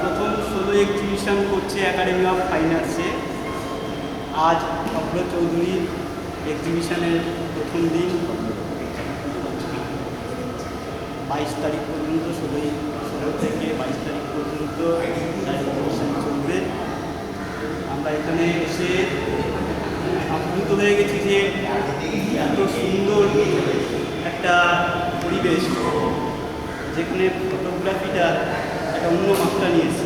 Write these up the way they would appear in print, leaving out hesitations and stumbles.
প্রথম 16 এক্সিবিশন করছে academy of fine আর্টসে। আজ অভ্র চৌধুরীর এক্সিবিশনের প্রথম দিন, 22 তারিখ পর্যন্ত, 16 থেকে 22 তারিখ পর্যন্ত এক্সিবিশন চলবে। আমরা এখানে এসে আপ্লুত হয়ে গেছি যে এত সুন্দর একটা পরিবেশ, যেখানে ফটোগ্রাফিটা একটা অন্য মাত্রা নিয়েছে।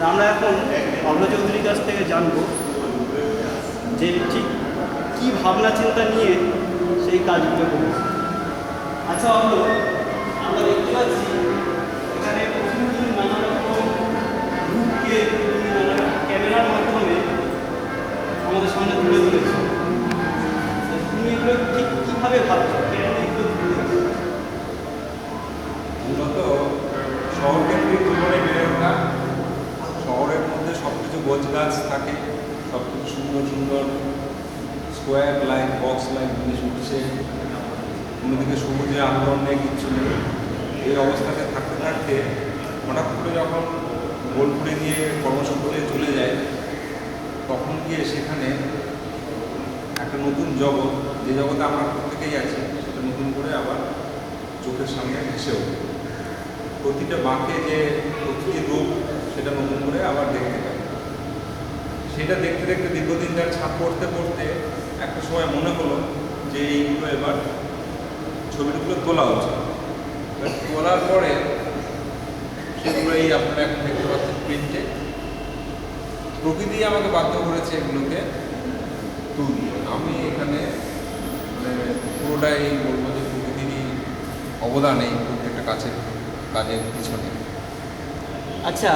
আমরা এখন অভ্র চৌধুরীর কাছ থেকে জানবো যে ঠিক কী ভাবনা চিন্তা নিয়ে সেই কাজগুলো করেছে। আচ্ছা অভ্র, আমরা দেখতে পাচ্ছি এখানে প্রতিদিন নানা রকম রূপকে নানা ক্যামেরার মাধ্যমে আমাদের সামনে তুলে ধরেছে। তুমি এগুলো ঠিক কীভাবে ভাবছো, কেন এগুলো তুলে ধরেছো? মূলত শহরকেন্দ্রিক জীবনে বেড়ে ওঠা, শহরের মধ্যে সব কিছু গোছ গাছ থাকে, সব কিছু সুন্দর সুন্দর স্কোয়ার লাইন, বক্স লাইন জিনিস উঠছে, অন্যদিকে সবুজে আন্দোলন নেই, কিচ্ছু নেই। এই অবস্থাতে থাকতে থাকতে হঠাৎ করে যখন বোলপুরে নিয়ে কর্মসূত্রে চলে যায়, তখন গিয়ে সেখানে একটা নতুন জগৎ, যে জগতে আমরা প্রত্যেকেই আছি, সেটা নতুন করে আবার চোখের সামনে ভেসে ওঠে। প্রতিটা বাঁকে যে প্রকৃতির রূপ, সেটা নতুন করে আবার দেখতে পাই। সেটা দেখতে দেখতে দীর্ঘদিন তার ছাপ পড়তে পড়তে একটা সময় মনে হলো যে এইগুলো এবার ছবিগুলো তোলা উচিত। তোলার পরে সেগুলো এই আপনারা এখন দেখতে পাচ্ছেন প্রিন্টে। প্রকৃতি আমাকে বাধ্য করেছে এগুলোকে তুলতে। আমি এখানে পুরোটাই বলবো যে প্রকৃতিরই অবদান এই প্রত্যেকটা কাজের পিছনে। আচ্ছা,